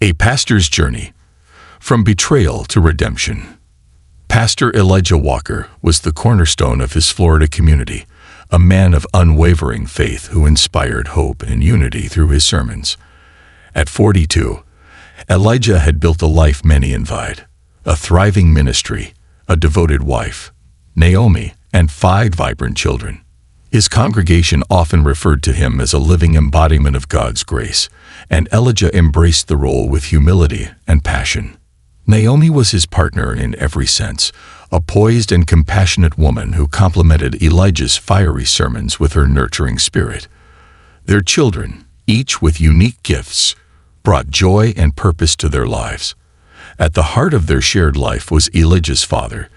A Pastor's Journey, From Betrayal to Redemption. Pastor Elijah Walker was the cornerstone of his Florida community, a man of unwavering faith who inspired hope and unity through his sermons. At 42, Elijah had built a life many envied, a thriving ministry, a devoted wife, Naomi, and 5 vibrant children. His congregation often referred to him as a living embodiment of God's grace, and Elijah embraced the role with humility and passion. Naomi was his partner in every sense, a poised and compassionate woman who complemented Elijah's fiery sermons with her nurturing spirit. Their children, each with unique gifts, brought joy and purpose to their lives. At the heart of their shared life was Elijah's father,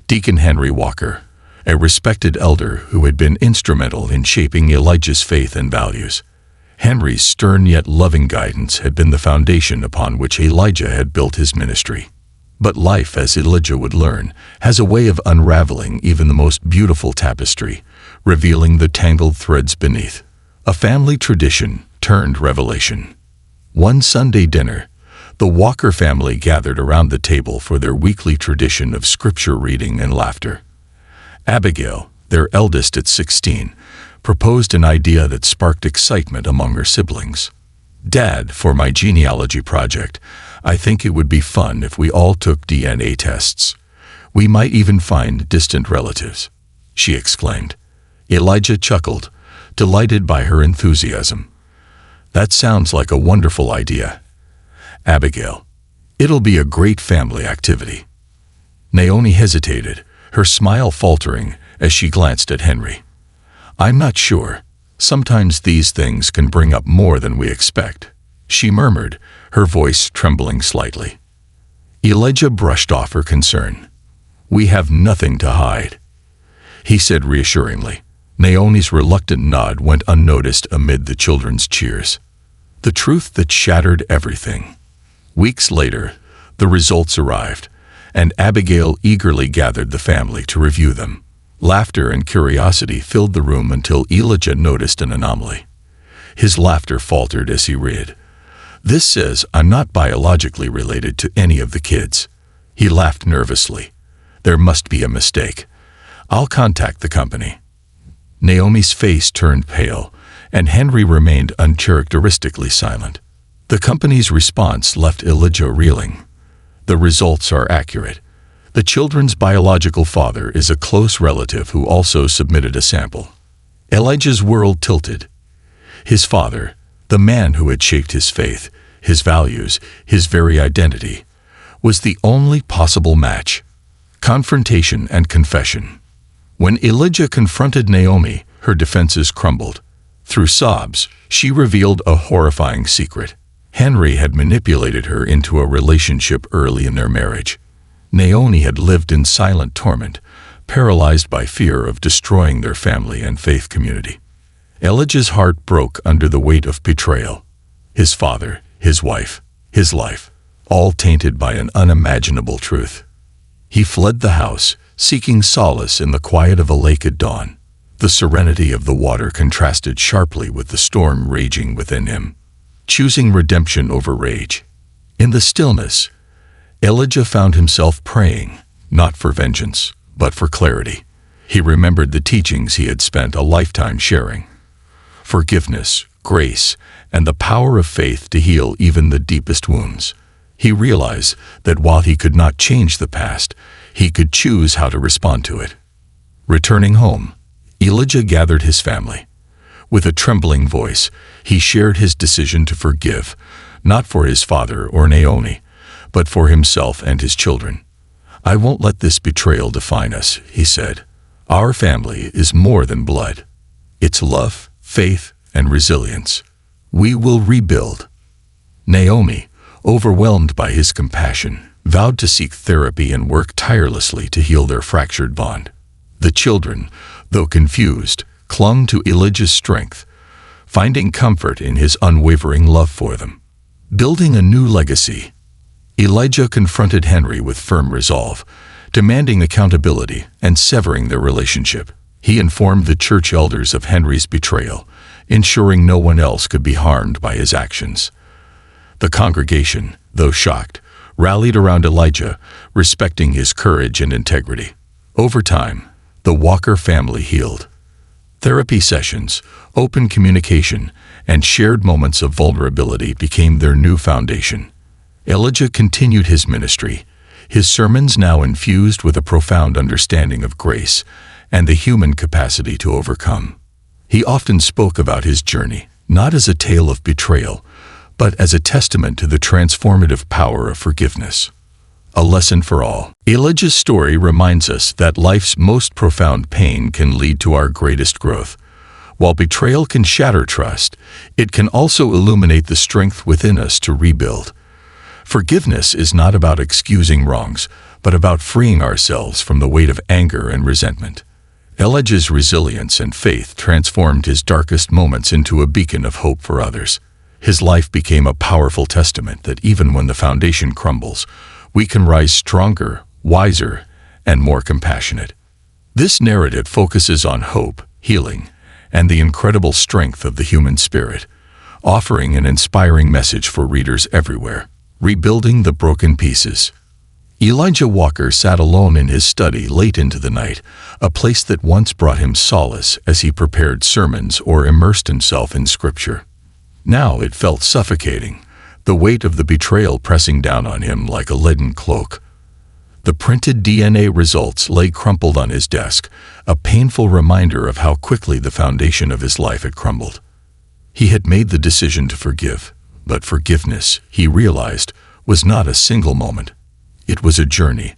Deacon Henry Walker, a respected elder who had been instrumental in shaping Elijah's faith and values. Henry's stern yet loving guidance had been the foundation upon which Elijah had built his ministry. But life, as Elijah would learn, has a way of unraveling even the most beautiful tapestry, revealing the tangled threads beneath. A family tradition turned revelation. One Sunday dinner, the Walker family gathered around the table for their weekly tradition of scripture reading and laughter. Abigail, their eldest at 16, proposed an idea that sparked excitement among her siblings. "Dad, for my genealogy project, I think it would be fun if we all took DNA tests. We might even find distant relatives," she exclaimed. Elijah chuckled, delighted by her enthusiasm. "That sounds like a wonderful idea, Abigail. It'll be a great family activity." Naomi hesitated, her smile faltering as she glanced at Henry. "I'm not sure. Sometimes these things can bring up more than we expect," she murmured, her voice trembling slightly. Elijah brushed off her concern. "We have nothing to hide," he said reassuringly. Naomi's reluctant nod went unnoticed amid the children's cheers. The truth that shattered everything. Weeks later, the results arrived, and Abigail eagerly gathered the family to review them. Laughter and curiosity filled the room until Elijah noticed an anomaly. His laughter faltered as he read, "This says I'm not biologically related to any of the kids." He laughed nervously. "There must be a mistake. I'll contact the company." Naomi's face turned pale, and Henry remained uncharacteristically silent. The company's response left Elijah reeling. "The results are accurate. The children's biological father is a close relative who also submitted a sample." Elijah's world tilted. His father, the man who had shaped his faith, his values, his very identity, was the only possible match. Confrontation and confession. When Elijah confronted Naomi, her defenses crumbled. Through sobs, she revealed a horrifying secret. Henry had manipulated her into a relationship early in their marriage. Naomi had lived in silent torment, paralyzed by fear of destroying their family and faith community. Elijah's heart broke under the weight of betrayal. His father, his wife, his life, all tainted by an unimaginable truth. He fled the house, seeking solace in the quiet of a lake at dawn. The serenity of the water contrasted sharply with the storm raging within him, choosing redemption over rage. In the stillness, Elijah found himself praying, not for vengeance, but for clarity. He remembered the teachings he had spent a lifetime sharing. Forgiveness, grace, and the power of faith to heal even the deepest wounds. He realized that while he could not change the past, he could choose how to respond to it. Returning home, Elijah gathered his family. With a trembling voice, he shared his decision to forgive, not for his father or Naomi, but for himself and his children. "I won't let this betrayal define us," he said. "Our family is more than blood. It's love, faith, and resilience. We will rebuild." Naomi, overwhelmed by his compassion, vowed to seek therapy and work tirelessly to heal their fractured bond. The children, though confused, clung to Elijah's strength, finding comfort in his unwavering love for them. Building a new legacy, Elijah confronted Henry with firm resolve, demanding accountability and severing their relationship. He informed the church elders of Henry's betrayal, ensuring no one else could be harmed by his actions. The congregation, though shocked, rallied around Elijah, respecting his courage and integrity. Over time, the Walker family healed. Therapy sessions, open communication, and shared moments of vulnerability became their new foundation. Elijah continued his ministry, his sermons now infused with a profound understanding of grace and the human capacity to overcome. He often spoke about his journey, not as a tale of betrayal, but as a testament to the transformative power of forgiveness. A lesson for all. Elijah's story reminds us that life's most profound pain can lead to our greatest growth. While betrayal can shatter trust, it can also illuminate the strength within us to rebuild. Forgiveness is not about excusing wrongs, but about freeing ourselves from the weight of anger and resentment. Elijah's resilience and faith transformed his darkest moments into a beacon of hope for others. His life became a powerful testament that even when the foundation crumbles, we can rise stronger, wiser, and more compassionate. This narrative focuses on hope, healing, and the incredible strength of the human spirit, offering an inspiring message for readers everywhere. Rebuilding the broken pieces. Elijah Walker sat alone in his study late into the night, a place that once brought him solace as he prepared sermons or immersed himself in Scripture. Now it felt suffocating, the weight of the betrayal pressing down on him like a leaden cloak. The printed DNA results lay crumpled on his desk, a painful reminder of how quickly the foundation of his life had crumbled. He had made the decision to forgive, but forgiveness, he realized, was not a single moment. It was a journey,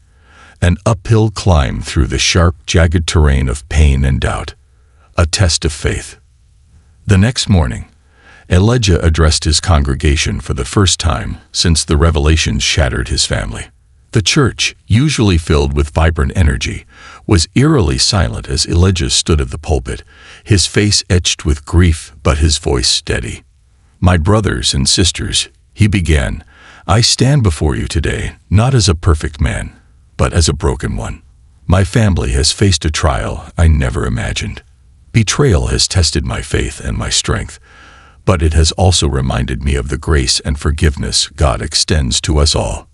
an uphill climb through the sharp, jagged terrain of pain and doubt, a test of faith. The next morning, Elijah addressed his congregation for the first time since the revelations shattered his family. The church, usually filled with vibrant energy, was eerily silent as Elijah stood at the pulpit, his face etched with grief but his voice steady. "My brothers and sisters," he began, "I stand before you today not as a perfect man, but as a broken one. My family has faced a trial I never imagined. Betrayal has tested my faith and my strength, but it has also reminded me of the grace and forgiveness God extends to us all."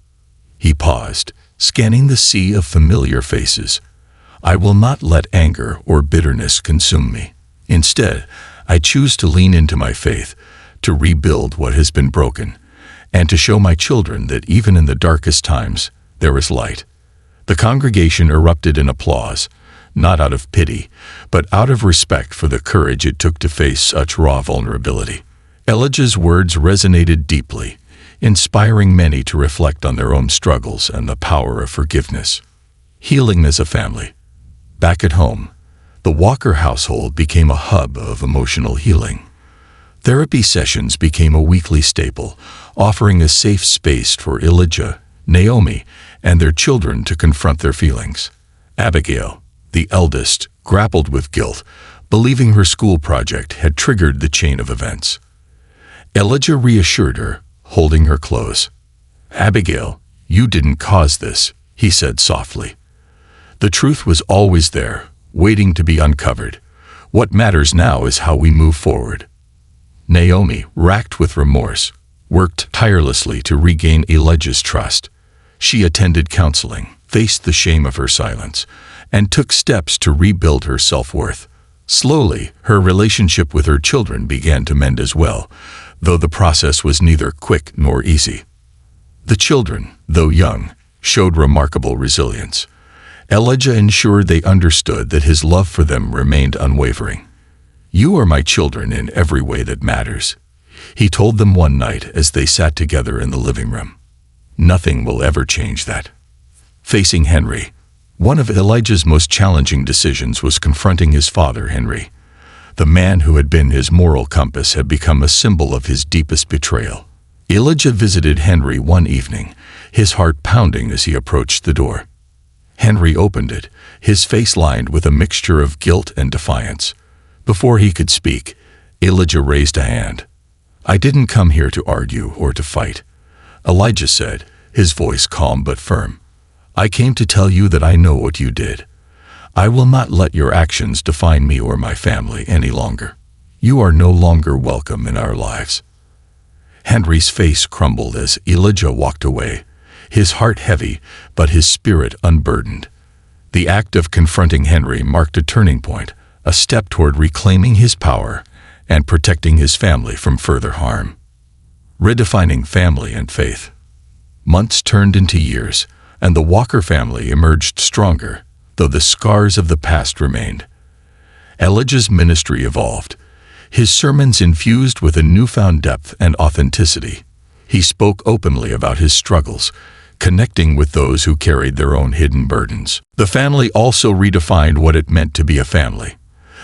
He paused, scanning the sea of familiar faces. "I will not let anger or bitterness consume me. Instead, I choose to lean into my faith, to rebuild what has been broken, and to show my children that even in the darkest times, there is light." The congregation erupted in applause, not out of pity, but out of respect for the courage it took to face such raw vulnerability. Elijah's words resonated deeply, inspiring many to reflect on their own struggles and the power of forgiveness. Healing as a family. Back at home, the Walker household became a hub of emotional healing. Therapy sessions became a weekly staple, offering a safe space for Elijah, Naomi, and their children to confront their feelings. Abigail, the eldest, grappled with guilt, believing her school project had triggered the chain of events. Elijah reassured her, holding her close. "Abigail, you didn't cause this," he said softly. "The truth was always there, waiting to be uncovered. What matters now is how we move forward." Naomi, racked with remorse, worked tirelessly to regain Elijah's trust. She attended counseling, faced the shame of her silence, and took steps to rebuild her self-worth. Slowly, her relationship with her children began to mend as well, though the process was neither quick nor easy. The children, though young, showed remarkable resilience. Elijah ensured they understood that his love for them remained unwavering. "You are my children in every way that matters," he told them one night as they sat together in the living room. "Nothing will ever change that." Facing Henry. One of Elijah's most challenging decisions was confronting his father, Henry. The man who had been his moral compass had become a symbol of his deepest betrayal. Elijah visited Henry one evening, his heart pounding as he approached the door. Henry opened it, his face lined with a mixture of guilt and defiance. Before he could speak, Elijah raised a hand. "I didn't come here to argue or to fight," Elijah said, his voice calm but firm. "I came to tell you that I know what you did. I will not let your actions define me or my family any longer. You are no longer welcome in our lives." Henry's face crumbled as Elijah walked away, his heart heavy, but his spirit unburdened. The act of confronting Henry marked a turning point, a step toward reclaiming his power and protecting his family from further harm. Redefining family and faith. Months turned into years, and the Walker family emerged stronger, though the scars of the past remained. Elijah's ministry evolved, his sermons infused with a newfound depth and authenticity. He spoke openly about his struggles, connecting with those who carried their own hidden burdens. The family also redefined what it meant to be a family.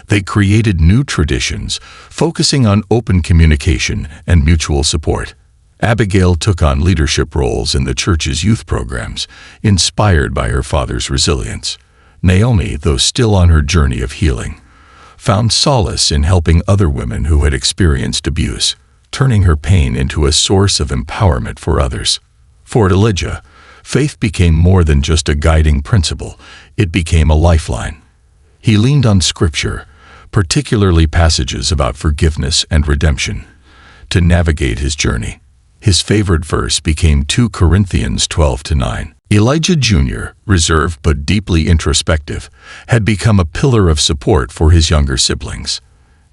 They created new traditions, focusing on open communication and mutual support. Abigail took on leadership roles in the church's youth programs, inspired by her father's resilience. Naomi, though still on her journey of healing, found solace in helping other women who had experienced abuse, turning her pain into a source of empowerment for others. For Elijah, faith became more than just a guiding principle, it became a lifeline. He leaned on Scripture, particularly passages about forgiveness and redemption, to navigate his journey. His favorite verse became 2 Corinthians 12-9. Elijah Jr., reserved but deeply introspective, had become a pillar of support for his younger siblings.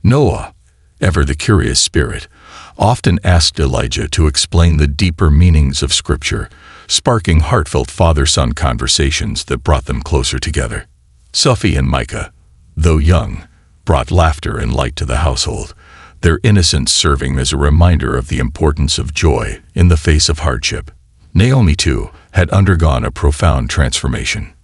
Noah, ever the curious spirit, often asked Elijah to explain the deeper meanings of Scripture, sparking heartfelt father-son conversations that brought them closer together. Sophie and Micah, though young, brought laughter and light to the household, their innocence serving as a reminder of the importance of joy in the face of hardship. Naomi, too, had undergone a profound transformation.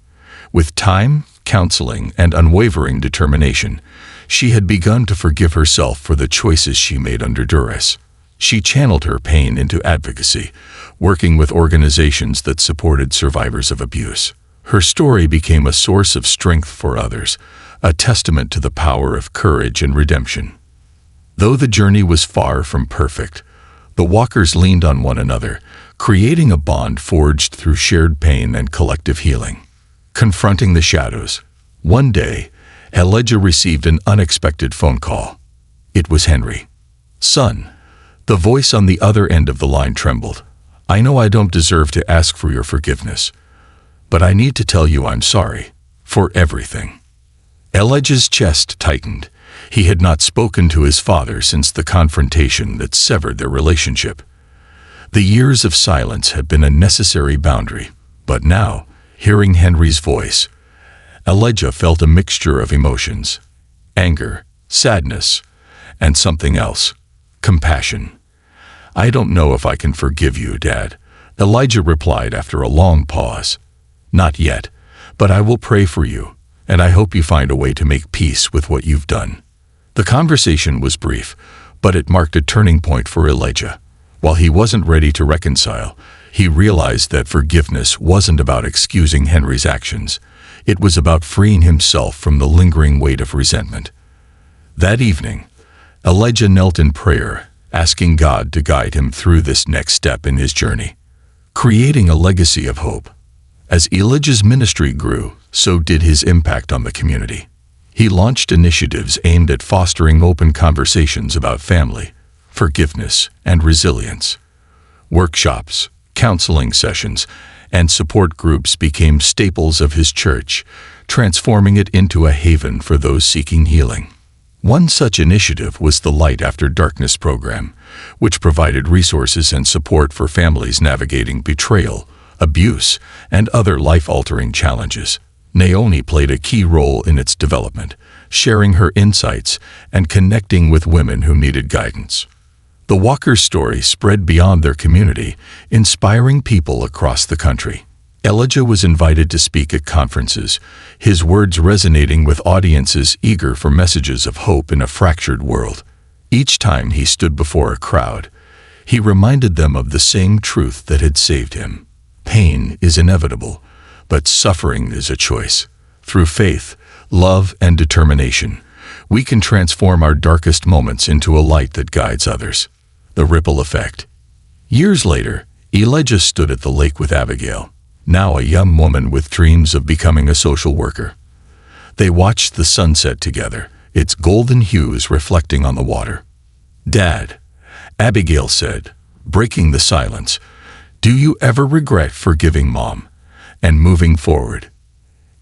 With time, counseling, and unwavering determination, she had begun to forgive herself for the choices she made under duress. She channeled her pain into advocacy, working with organizations that supported survivors of abuse. Her story became a source of strength for others, a testament to the power of courage and redemption. Though the journey was far from perfect, the Walkers leaned on one another, creating a bond forged through shared pain and collective healing. Confronting the shadows, one day, Elijah received an unexpected phone call. It was Henry. "Son," the voice on the other end of the line trembled. "I know I don't deserve to ask for your forgiveness, but I need to tell you I'm sorry for everything." Elijah's chest tightened. He had not spoken to his father since the confrontation that severed their relationship. The years of silence had been a necessary boundary, but now, hearing Henry's voice, Elijah felt a mixture of emotions: anger, sadness, and something else: compassion. "I don't know if I can forgive you, Dad," Elijah replied after a long pause. "Not yet, but I will pray for you, and I hope you find a way to make peace with what you've done." The conversation was brief, but it marked a turning point for Elijah. While he wasn't ready to reconcile, he realized that forgiveness wasn't about excusing Henry's actions. It was about freeing himself from the lingering weight of resentment. That evening, Elijah knelt in prayer, asking God to guide him through this next step in his journey, creating a legacy of hope. As Elijah's ministry grew, so did his impact on the community. He launched initiatives aimed at fostering open conversations about family, forgiveness, and resilience. Workshops, counseling sessions, and support groups became staples of his church, transforming it into a haven for those seeking healing. One such initiative was the Light After Darkness program, which provided resources and support for families navigating betrayal, abuse, and other life-altering challenges. Naomi played a key role in its development, sharing her insights and connecting with women who needed guidance. The Walker's story spread beyond their community, inspiring people across the country. Elijah was invited to speak at conferences, his words resonating with audiences eager for messages of hope in a fractured world. Each time he stood before a crowd, he reminded them of the same truth that had saved him. Pain is inevitable, but suffering is a choice. Through faith, love, and determination, we can transform our darkest moments into a light that guides others. The ripple effect. Years later, Elijah stood at the lake with Abigail, now a young woman with dreams of becoming a social worker. They watched the sunset together, its golden hues reflecting on the water. "Dad," Abigail said, breaking the silence. "Do you ever regret forgiving Mom and moving forward?"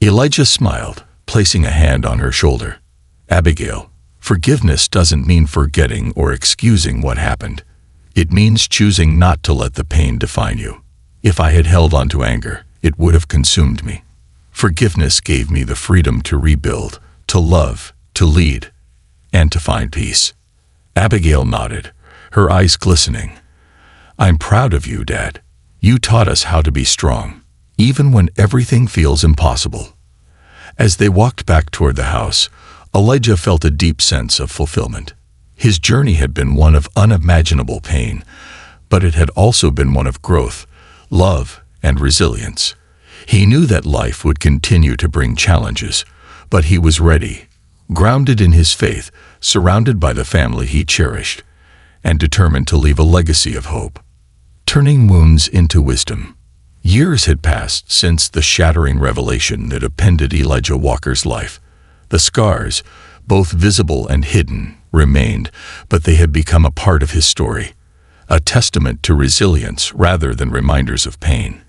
Elijah smiled, placing a hand on her shoulder. "Abigail, forgiveness doesn't mean forgetting or excusing what happened. It means choosing not to let the pain define you. If I had held on to anger, it would have consumed me. Forgiveness gave me the freedom to rebuild, to love, to lead, and to find peace." Abigail nodded, her eyes glistening. "I'm proud of you, Dad. You taught us how to be strong, even when everything feels impossible." As they walked back toward the house, Elijah felt a deep sense of fulfillment. His journey had been one of unimaginable pain, but it had also been one of growth, love, and resilience. He knew that life would continue to bring challenges, but he was ready, grounded in his faith, surrounded by the family he cherished, and determined to leave a legacy of hope. Turning wounds into wisdom. Years had passed since the shattering revelation that appended Elijah Walker's life. The scars, both visible and hidden, remained, but they had become a part of his story, a testament to resilience rather than reminders of pain.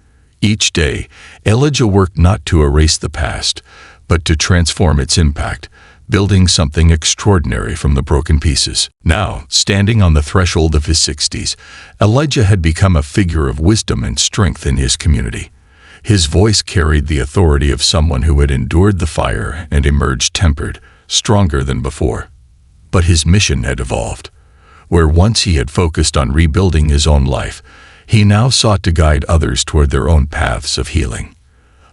Each day, Elijah worked not to erase the past, but to transform its impact, building something extraordinary from the broken pieces. Now, standing on the threshold of his 60s, Elijah had become a figure of wisdom and strength in his community. His voice carried the authority of someone who had endured the fire and emerged tempered, stronger than before. But his mission had evolved. Where once he had focused on rebuilding his own life, he now sought to guide others toward their own paths of healing.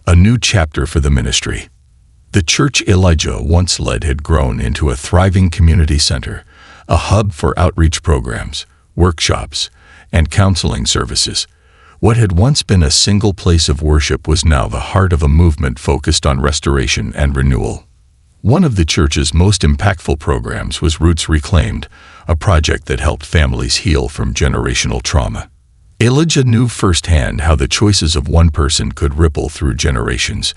A new chapter for the ministry. The church Elijah once led had grown into a thriving community center, a hub for outreach programs, workshops, and counseling services. What had once been a single place of worship was now the heart of a movement focused on restoration and renewal. One of the church's most impactful programs was Roots Reclaimed, a project that helped families heal from generational trauma. Elijah knew firsthand how the choices of one person could ripple through generations,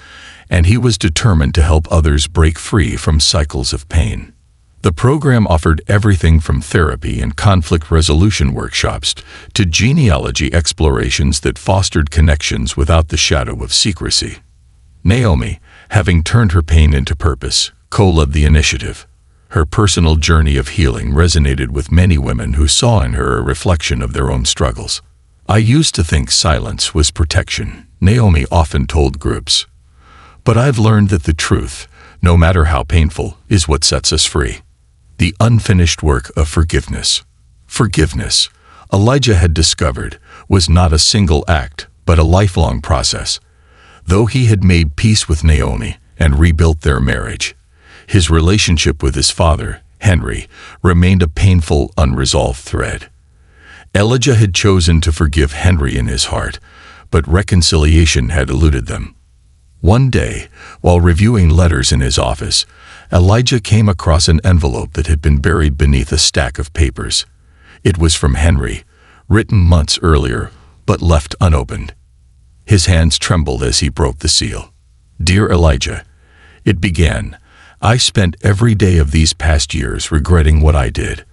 and he was determined to help others break free from cycles of pain. The program offered everything from therapy and conflict resolution workshops to genealogy explorations that fostered connections without the shadow of secrecy. Naomi, having turned her pain into purpose, co-led the initiative. Her personal journey of healing resonated with many women who saw in her a reflection of their own struggles. "I used to think silence was protection," Naomi often told groups. "But I've learned that the truth, no matter how painful, is what sets us free." The unfinished work of forgiveness. Forgiveness, Elijah had discovered, was not a single act, but a lifelong process. Though he had made peace with Naomi and rebuilt their marriage, his relationship with his father, Henry, remained a painful, unresolved thread. Elijah had chosen to forgive Henry in his heart, but reconciliation had eluded them. One day, while reviewing letters in his office, Elijah came across an envelope that had been buried beneath a stack of papers. It was from Henry, written months earlier, but left unopened. His hands trembled as he broke the seal. "Dear Elijah," it began, "I spent every day of these past years regretting what I did.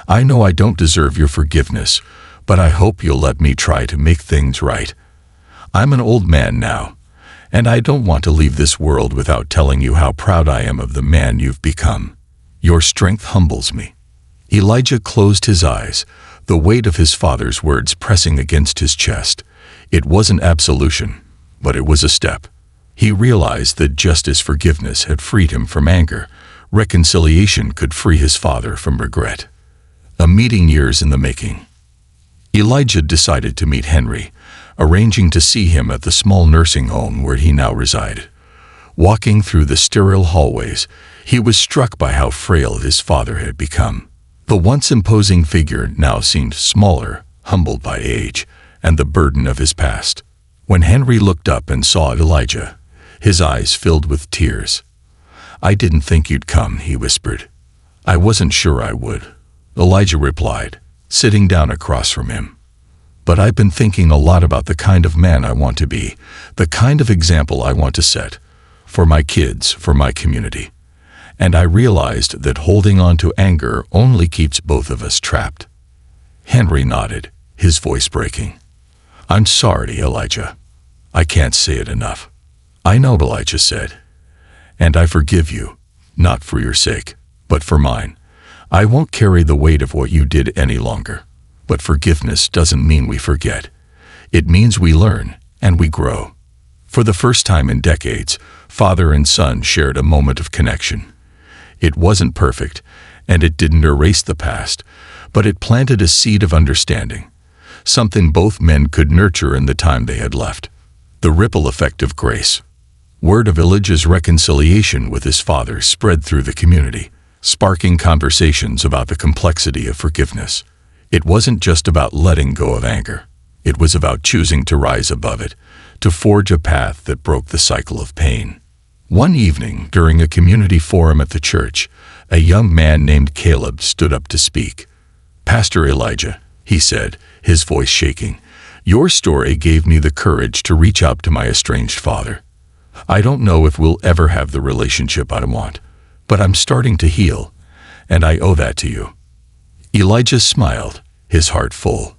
I know I don't deserve your forgiveness, but I hope you'll let me try to make things right. I'm an old man now, and I don't want to leave this world without telling you how proud I am of the man you've become. Your strength humbles me." Elijah closed his eyes, the weight of his father's words pressing against his chest. It wasn't absolution, but it was a step. He realized that just as forgiveness had freed him from anger, reconciliation could free his father from regret. A meeting years in the making. Elijah decided to meet Henry, arranging to see him at the small nursing home where he now resided. Walking through the sterile hallways, he was struck by how frail his father had become. The once imposing figure now seemed smaller, humbled by age, and the burden of his past. When Henry looked up and saw Elijah, his eyes filled with tears. "I didn't think you'd come," he whispered. "I wasn't sure I would," Elijah replied, sitting down across from him. "But I've been thinking a lot about the kind of man I want to be, the kind of example I want to set, for my kids, for my community. And I realized that holding on to anger only keeps both of us trapped." Henry nodded, his voice breaking. "I'm sorry, Elijah. I can't say it enough." "I know," Elijah said, "and I forgive you, not for your sake, but for mine. I won't carry the weight of what you did any longer." But forgiveness doesn't mean we forget. It means we learn and we grow. For the first time in decades, father and son shared a moment of connection. It wasn't perfect, and it didn't erase the past, but it planted a seed of understanding, something both men could nurture in the time they had left. The ripple effect of grace. Word of Elijah's reconciliation with his father spread through the community, sparking conversations about the complexity of forgiveness. It wasn't just about letting go of anger. It was about choosing to rise above it, to forge a path that broke the cycle of pain. One evening, during a community forum at the church, a young man named Caleb stood up to speak. "Pastor Elijah," he said, his voice shaking, "your story gave me the courage to reach out to my estranged father. I don't know if we'll ever have the relationship I want, but I'm starting to heal, and I owe that to you." Elijah smiled, his heart full.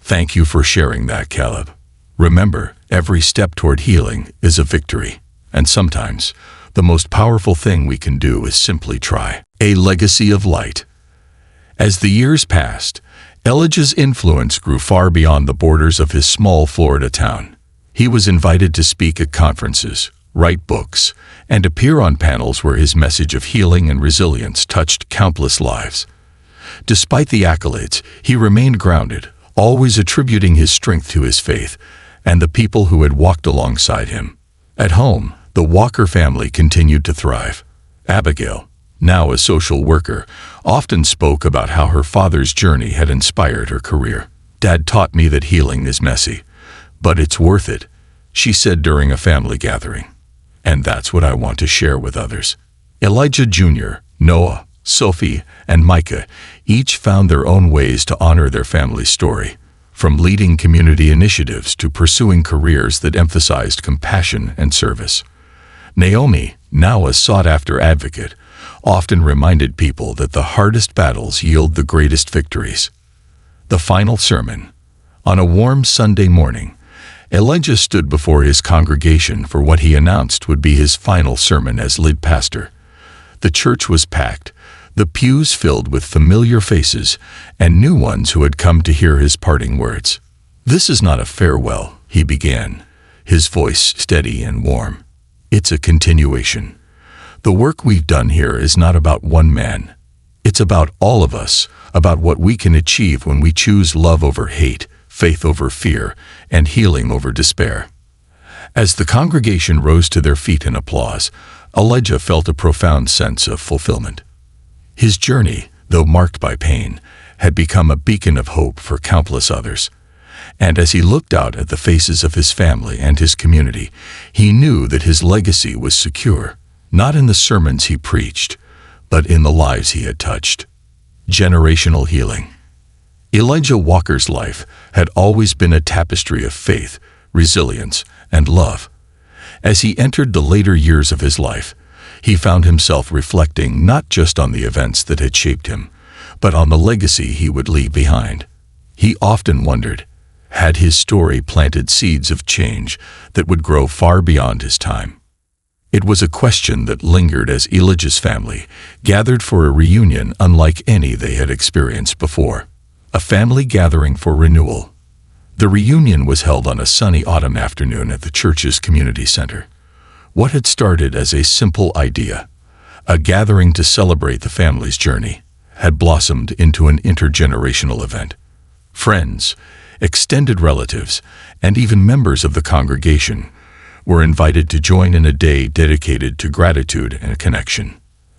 "Thank you for sharing that, Caleb. Remember, every step toward healing is a victory, and sometimes the most powerful thing we can do is simply try." A legacy of light. As the years passed, Elijah's influence grew far beyond the borders of his small Florida town. He was invited to speak at conferences, write books, and appear on panels where his message of healing and resilience touched countless lives. Despite the accolades, he remained grounded, always attributing his strength to his faith and the people who had walked alongside him. At home, the Walker family continued to thrive. Abigail, now a social worker, often spoke about how her father's journey had inspired her career. "Dad taught me that healing is messy, but it's worth it," she said during a family gathering. "And that's what I want to share with others." Elijah Jr., Noah, Sophie, and Micah each found their own ways to honor their family's story, from leading community initiatives to pursuing careers that emphasized compassion and service. Naomi, now a sought-after advocate, often reminded people that the hardest battles yield the greatest victories. The final sermon. On a warm Sunday morning, Elijah stood before his congregation for what he announced would be his final sermon as lead pastor. The church was packed, the pews filled with familiar faces and new ones who had come to hear his parting words. "This is not a farewell," he began, his voice steady and warm. "It's a continuation. The work we've done here is not about one man. It's about all of us, about what we can achieve when we choose love over hate, faith over fear, and healing over despair." As the congregation rose to their feet in applause, Elijah felt a profound sense of fulfillment. His journey, though marked by pain, had become a beacon of hope for countless others. And as he looked out at the faces of his family and his community, he knew that his legacy was secure, not in the sermons he preached, but in the lives he had touched. Generational healing. Elijah Walker's life had always been a tapestry of faith, resilience, and love. As he entered the later years of his life, he found himself reflecting not just on the events that had shaped him, but on the legacy he would leave behind. He often wondered, had his story planted seeds of change that would grow far beyond his time? It was a question that lingered as Elijah's family gathered for a reunion unlike any they had experienced before. A family gathering for renewal. The reunion was held on a sunny autumn afternoon at the church's community center. What had started as a simple idea, a gathering to celebrate the family's journey, had blossomed into an intergenerational event. Friends, extended relatives, and even members of the congregation were invited to join in a day dedicated to gratitude and connection.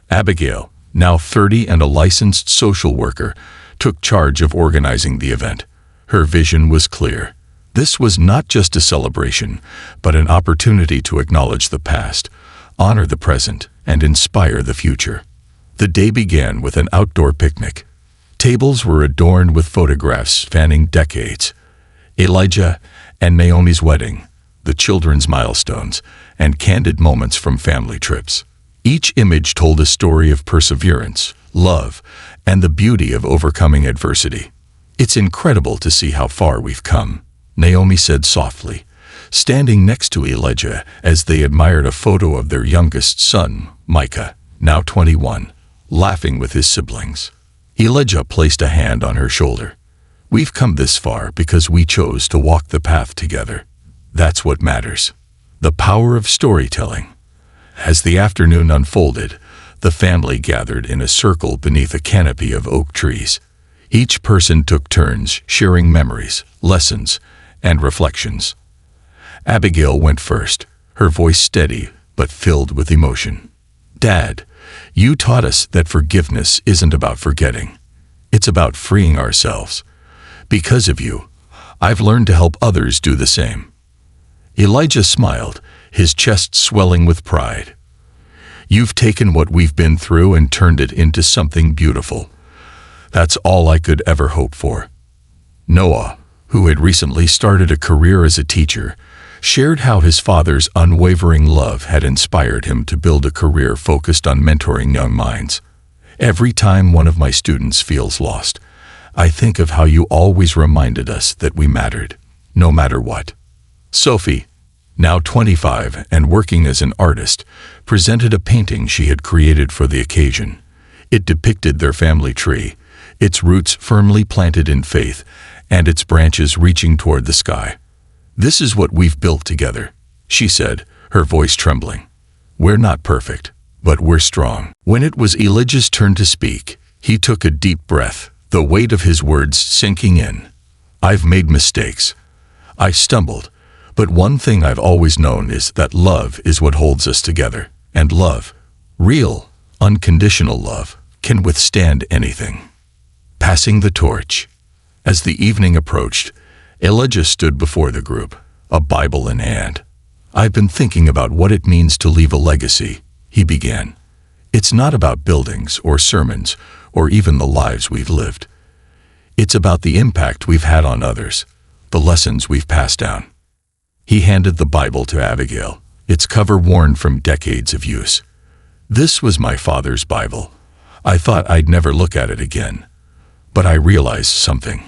Abigail, now 30 and a licensed social worker, took charge of organizing the event. Her vision was clear. This was not just a celebration, but an opportunity to acknowledge the past, honor the present, and inspire the future. The day began with an outdoor picnic. Tables were adorned with photographs spanning decades. Elijah and Naomi's wedding, the children's milestones, and candid moments from family trips. Each image told a story of perseverance, love, and the beauty of overcoming adversity. "It's incredible to see how far we've come," Naomi said softly, standing next to Elijah as they admired a photo of their youngest son, Micah, now 21, laughing with his siblings. Elijah placed a hand on her shoulder. "We've come this far because we chose to walk the path together. That's what matters." The power of storytelling. As the afternoon unfolded, the family gathered in a circle beneath a canopy of oak trees. Each person took turns sharing memories, lessons, and reflections. Abigail went first, her voice steady but filled with emotion. "Dad, you taught us that forgiveness isn't about forgetting. It's about freeing ourselves. Because of you, I've learned to help others do the same." Elijah smiled, his chest swelling with pride. "You've taken what we've been through and turned it into something beautiful. That's all I could ever hope for." Noah, who had recently started a career as a teacher, shared how his father's unwavering love had inspired him to build a career focused on mentoring young minds. "Every time one of my students feels lost, I think of how you always reminded us that we mattered, no matter what." Sophie, now 25 and working as an artist, presented a painting she had created for the occasion. It depicted their family tree, its roots firmly planted in faith, and its branches reaching toward the sky. "This is what we've built together," she said, her voice trembling. "We're not perfect, but we're strong." When it was Elijah's turn to speak, he took a deep breath, the weight of his words sinking in. "I've made mistakes. I stumbled, but one thing I've always known is that love is what holds us together, and love, real, unconditional love, can withstand anything." Passing the torch. As the evening approached, Elijah stood before the group, a Bible in hand. "I've been thinking about what it means to leave a legacy," he began. "It's not about buildings or sermons or even the lives we've lived. It's about the impact we've had on others, the lessons we've passed down." He handed the Bible to Abigail, its cover worn from decades of use. "This was my father's Bible. I thought I'd never look at it again. But I realized something.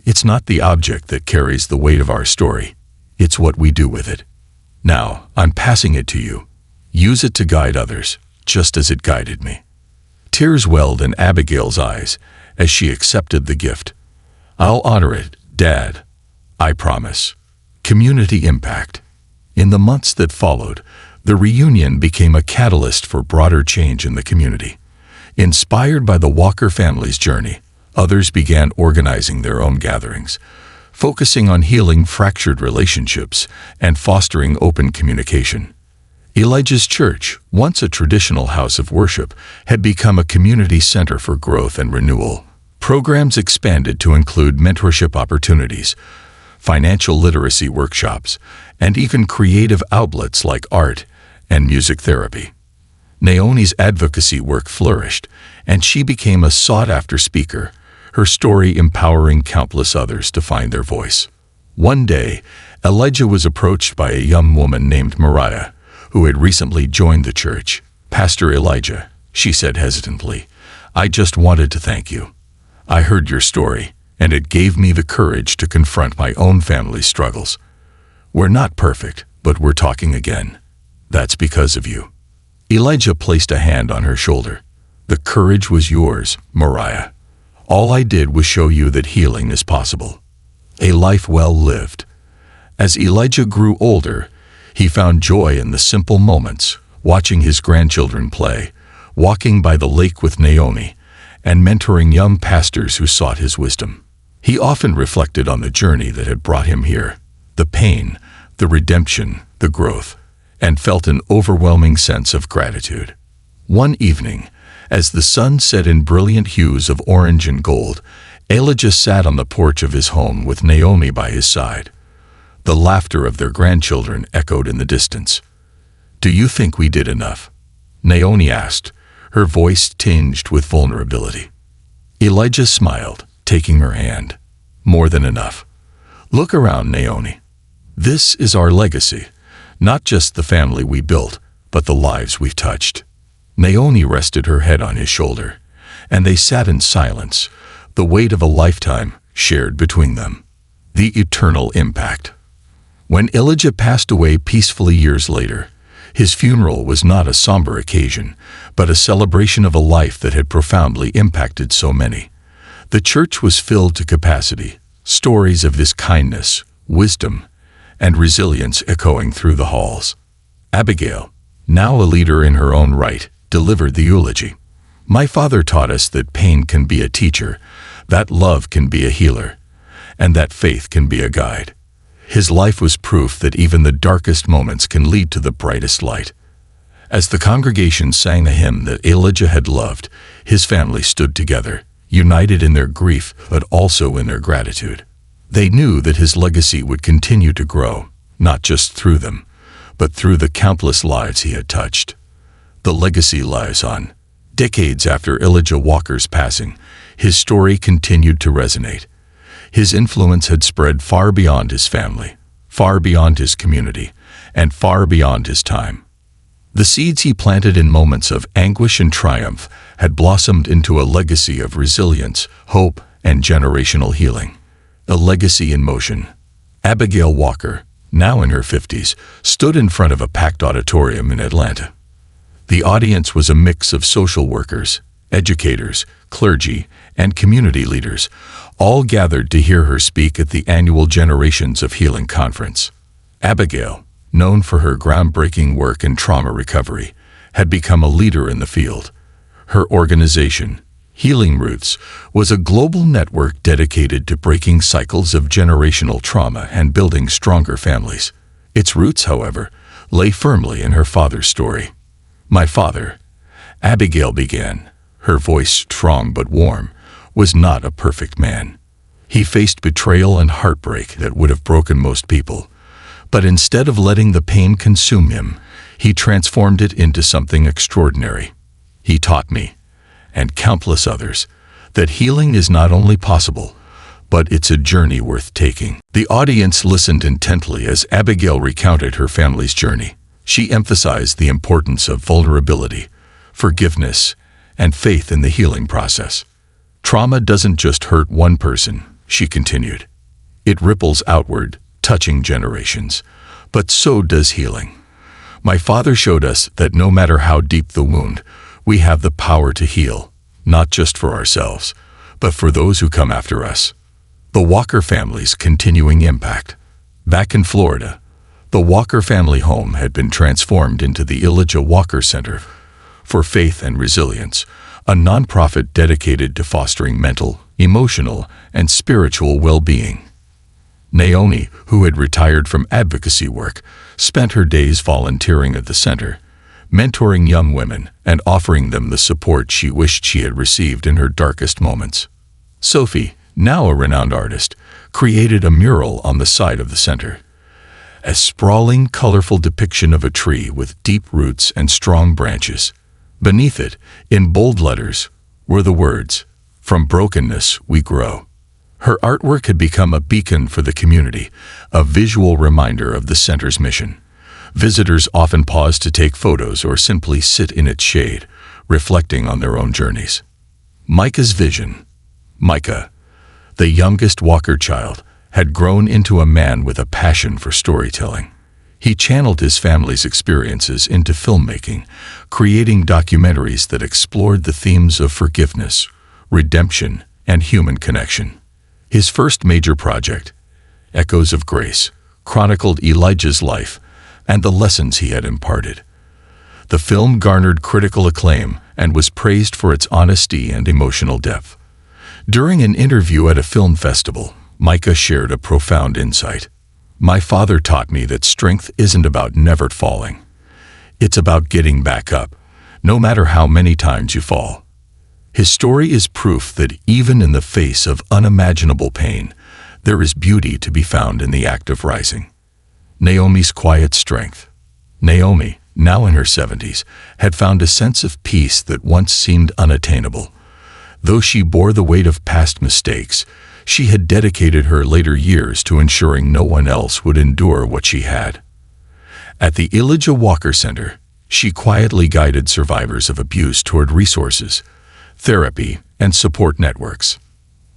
It's not the object that carries the weight of our story. It's what we do with it. Now, I'm passing it to you. Use it to guide others, just as it guided me." Tears welled in Abigail's eyes as she accepted the gift. "I'll honor it, Dad. I promise." Community impact. In the months that followed, the reunion became a catalyst for broader change in the community. Inspired by the Walker family's journey, others began organizing their own gatherings, focusing on healing fractured relationships and fostering open communication. Elijah's church, once a traditional house of worship, had become a community center for growth and renewal. Programs expanded to include mentorship opportunities, financial literacy workshops, and even creative outlets like art and music therapy. Naomi's advocacy work flourished, and she became a sought-after speaker, her story empowering countless others to find their voice. One day, Elijah was approached by a young woman named Mariah, who had recently joined the church. "Pastor Elijah," she said hesitantly, "I just wanted to thank you. I heard your story, and it gave me the courage to confront my own family's struggles. We're not perfect, but we're talking again. That's because of you." Elijah placed a hand on her shoulder. "The courage was yours, Mariah. All I did was show you that healing is possible. A life well lived." As Elijah grew older, he found joy in the simple moments, watching his grandchildren play, walking by the lake with Naomi, and mentoring young pastors who sought his wisdom. He often reflected on the journey that had brought him here, the pain, the redemption, the growth, and felt an overwhelming sense of gratitude. One evening, as the sun set in brilliant hues of orange and gold, Elijah sat on the porch of his home with Naomi by his side. The laughter of their grandchildren echoed in the distance. "Do you think we did enough?" Naomi asked, her voice tinged with vulnerability. Elijah smiled, taking her hand. "More than enough. Look around, Naomi. This is our legacy, not just the family we built, but the lives we've touched." Naomi rested her head on his shoulder, and they sat in silence, the weight of a lifetime shared between them. The eternal impact. When Elijah passed away peacefully years later, his funeral was not a somber occasion, but a celebration of a life that had profoundly impacted so many. The church was filled to capacity, stories of his kindness, wisdom, and resilience echoing through the halls. Abigail, now a leader in her own right, delivered the eulogy. My father taught us that pain can be a teacher, that love can be a healer, and that faith can be a guide. His life was proof that even the darkest moments can lead to the brightest light. As the congregation sang a hymn that Elijah had loved, his family stood together, united in their grief but also in their gratitude. They knew that his legacy would continue to grow, not just through them, but through the countless lives he had touched. The legacy lies on. Decades after Elijah Walker's passing, his story continued to resonate. His influence had spread far beyond his family, far beyond his community, and far beyond his time. The seeds he planted in moments of anguish and triumph had blossomed into a legacy of resilience, hope, and generational healing. A legacy in motion. Abigail Walker, now in her 50s, stood in front of a packed auditorium in Atlanta. The audience was a mix of social workers, educators, clergy, and community leaders, all gathered to hear her speak at the annual Generations of Healing Conference. Abigail, known for her groundbreaking work in trauma recovery, had become a leader in the field. Her organization, Healing Roots, was a global network dedicated to breaking cycles of generational trauma and building stronger families. Its roots, however, lay firmly in her father's story. My father, Abigail began, her voice strong but warm, was not a perfect man. He faced betrayal and heartbreak that would have broken most people. But instead of letting the pain consume him, he transformed it into something extraordinary. He taught me, and countless others, that healing is not only possible, but it's a journey worth taking. The audience listened intently as Abigail recounted her family's journey. She emphasized the importance of vulnerability, forgiveness, and faith in the healing process. Trauma doesn't just hurt one person, she continued. It ripples outward, touching generations. But so does healing. My father showed us that no matter how deep the wound, we have the power to heal, not just for ourselves, but for those who come after us. The Walker family's continuing impact. Back in Florida, the Walker family home had been transformed into the Elijah Walker Center for Faith and Resilience, a nonprofit dedicated to fostering mental, emotional, and spiritual well-being. Naomi, who had retired from advocacy work, spent her days volunteering at the center, mentoring young women and offering them the support she wished she had received in her darkest moments. Sophie, now a renowned artist, created a mural on the side of the center. A sprawling, colorful depiction of a tree with deep roots and strong branches. Beneath it, in bold letters, were the words, "From brokenness we grow." Her artwork had become a beacon for the community, a visual reminder of the center's mission. Visitors often paused to take photos or simply sit in its shade, reflecting on their own journeys. Micah's vision. Micah, the youngest Walker child, had grown into a man with a passion for storytelling. He channeled his family's experiences into filmmaking, creating documentaries that explored the themes of forgiveness, redemption, and human connection. His first major project, Echoes of Grace, chronicled Elijah's life and the lessons he had imparted. The film garnered critical acclaim and was praised for its honesty and emotional depth. During an interview at a film festival, Micah shared a profound insight. My father taught me that strength isn't about never falling. It's about getting back up, no matter how many times you fall. His story is proof that even in the face of unimaginable pain, there is beauty to be found in the act of rising. Naomi's quiet strength. Naomi, now in her 70s, had found a sense of peace that once seemed unattainable. Though she bore the weight of past mistakes, she had dedicated her later years to ensuring no one else would endure what she had. At the Elijah Walker Center, she quietly guided survivors of abuse toward resources, therapy, and support networks.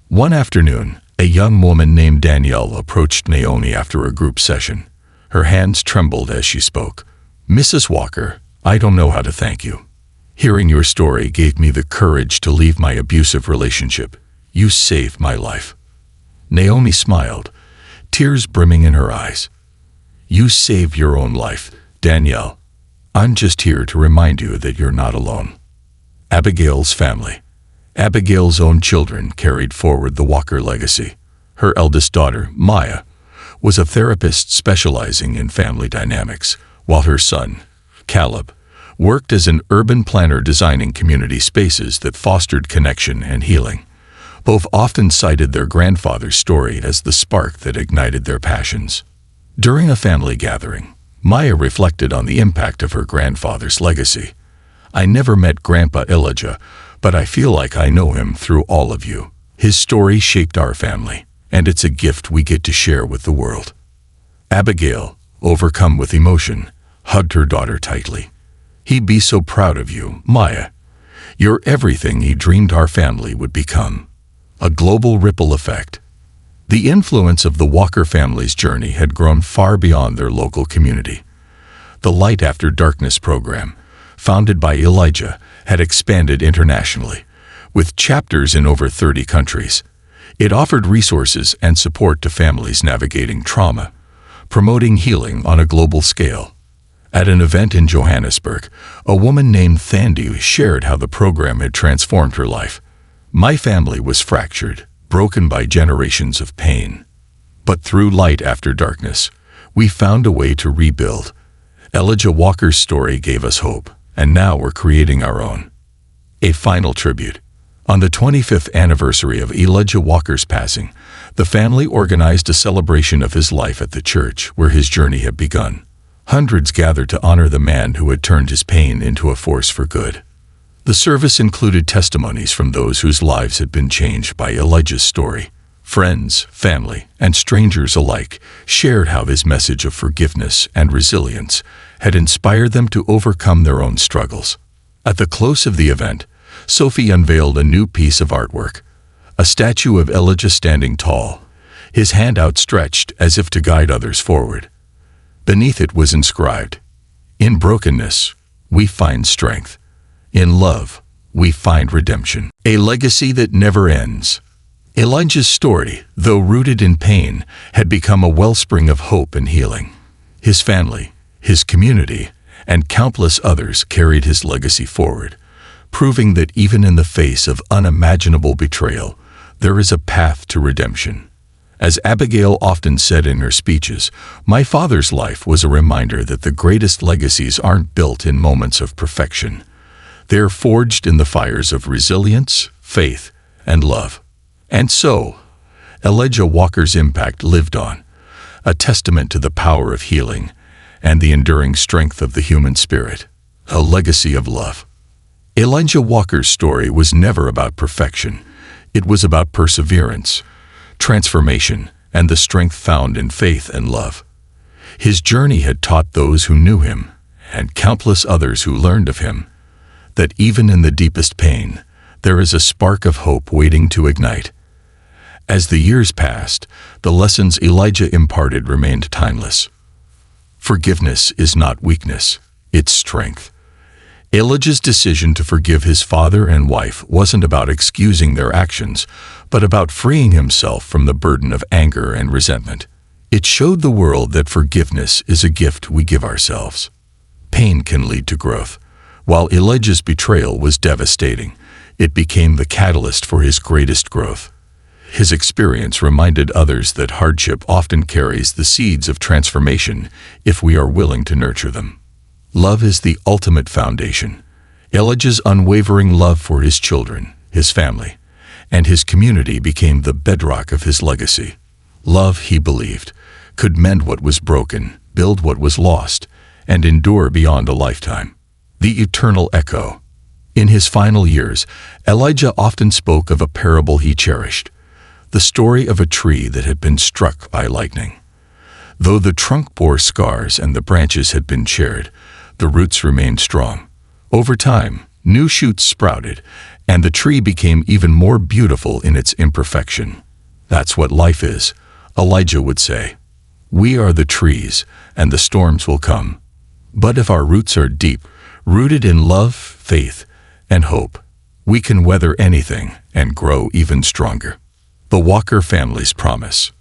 One afternoon, A young woman named Danielle approached Naomi after a group session. Her hands trembled as she spoke. "Mrs. Walker, I don't know how to thank you. Hearing your story gave me the courage to leave my abusive relationship. You saved my life." Naomi smiled, tears brimming in her eyes. "You saved your own life, Danielle. I'm just here to remind you that you're not alone." Abigail's family. Abigail's own children carried forward the Walker legacy. Her eldest daughter, Maya, was a therapist specializing in family dynamics, while her son, Caleb, worked as an urban planner designing community spaces that fostered connection and healing. Both often cited their grandfather's story as the spark that ignited their passions. During a family gathering, Maya reflected on the impact of her grandfather's legacy. "I never met Grandpa Elijah, but I feel like I know him through all of you. His story shaped our family, and it's a gift we get to share with the world." Abigail, overcome with emotion, hugged her daughter tightly. "He'd be so proud of you, Maya. You're everything he dreamed our family would become." A global ripple effect. The influence of the Walker family's journey had grown far beyond their local community. The Light After Darkness program, founded by Elijah, had expanded internationally, with chapters in over 30 countries. It offered resources and support to families navigating trauma, promoting healing on a global scale. At an event in Johannesburg, a woman named Thandi shared how the program had transformed her life. "My family was fractured, broken by generations of pain. But through Light After Darkness, we found a way to rebuild. Elijah Walker's story gave us hope, and now we're creating our own." A final tribute. On the 25th anniversary of Elijah Walker's passing, the family organized a celebration of his life at the church where his journey had begun. Hundreds gathered to honor the man who had turned his pain into a force for good. The service included testimonies from those whose lives had been changed by Elijah's story. Friends, family, and strangers alike shared how his message of forgiveness and resilience had inspired them to overcome their own struggles. At the close of the event, Sophie unveiled a new piece of artwork, a statue of Elijah standing tall, his hand outstretched as if to guide others forward. Beneath it was inscribed, "In brokenness, we find strength. In love, we find redemption." A legacy that never ends. Elijah's story, though rooted in pain, had become a wellspring of hope and healing. His family, his community, and countless others carried his legacy forward, proving that even in the face of unimaginable betrayal, there is a path to redemption. As Abigail often said in her speeches, "My father's life was a reminder that the greatest legacies aren't built in moments of perfection. They're forged in the fires of resilience, faith, and love." And so, Elijah Walker's impact lived on, a testament to the power of healing and the enduring strength of the human spirit, a legacy of love. Elijah Walker's story was never about perfection. It was about perseverance, transformation, and the strength found in faith and love. His journey had taught those who knew him, and countless others who learned of him, that even in the deepest pain, there is a spark of hope waiting to ignite. As the years passed, the lessons Elijah imparted remained timeless. Forgiveness is not weakness, it's strength. Elijah's decision to forgive his father and wife wasn't about excusing their actions, but about freeing himself from the burden of anger and resentment. It showed the world that forgiveness is a gift we give ourselves. Pain can lead to growth. While Elijah's betrayal was devastating, it became the catalyst for his greatest growth. His experience reminded others that hardship often carries the seeds of transformation if we are willing to nurture them. Love is the ultimate foundation. Elijah's unwavering love for his children, his family, and his community became the bedrock of his legacy. Love, he believed, could mend what was broken, build what was lost, and endure beyond a lifetime. The eternal echo. In his final years, Elijah often spoke of a parable he cherished, the story of a tree that had been struck by lightning. Though the trunk bore scars and the branches had been charred, the roots remained strong. Over time, new shoots sprouted, and the tree became even more beautiful in its imperfection. That's what life is, Elijah would say. We are the trees, and the storms will come. But if our roots are deep, rooted in love, faith, and hope, we can weather anything and grow even stronger. The Walker family's promise.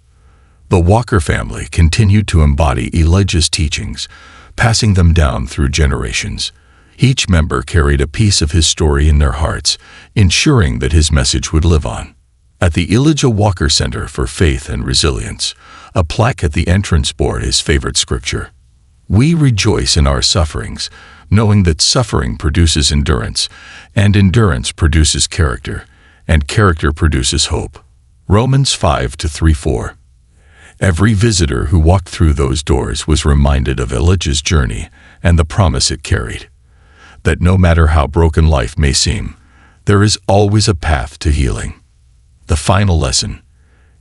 The Walker family continued to embody Elijah's teachings, passing them down through generations. Each member carried a piece of his story in their hearts, ensuring that his message would live on. At the Elijah Walker Center for Faith and Resilience, a plaque at the entrance bore his favorite scripture. We rejoice in our sufferings, knowing that suffering produces endurance, and endurance produces character, and character produces hope. Romans 5:3-4. Every visitor who walked through those doors was reminded of Elijah's journey and the promise it carried. That no matter how broken life may seem, there is always a path to healing. The final lesson.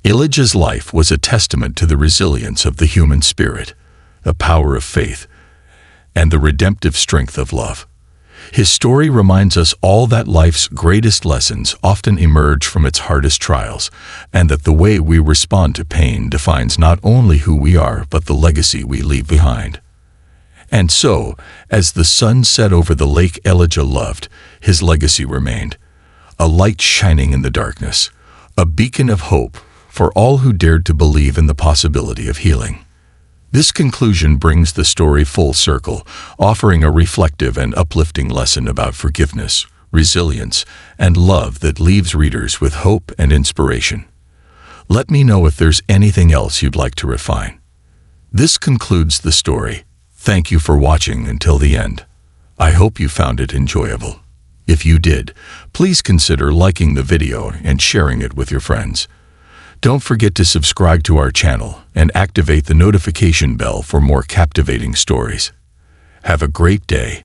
Elijah's life was a testament to the resilience of the human spirit, the power of faith, and the redemptive strength of love. His story reminds us all that life's greatest lessons often emerge from its hardest trials, and that the way we respond to pain defines not only who we are but the legacy we leave behind. And so, as the sun set over the lake Elijah loved, his legacy remained, a light shining in the darkness, a beacon of hope for all who dared to believe in the possibility of healing. This conclusion brings the story full circle, offering a reflective and uplifting lesson about forgiveness, resilience, and love that leaves readers with hope and inspiration. Let me know if there's anything else you'd like to refine. This concludes the story. Thank you for watching until the end. I hope you found it enjoyable. If you did, please consider liking the video and sharing it with your friends. Don't forget to subscribe to our channel and activate the notification bell for more captivating stories. Have a great day.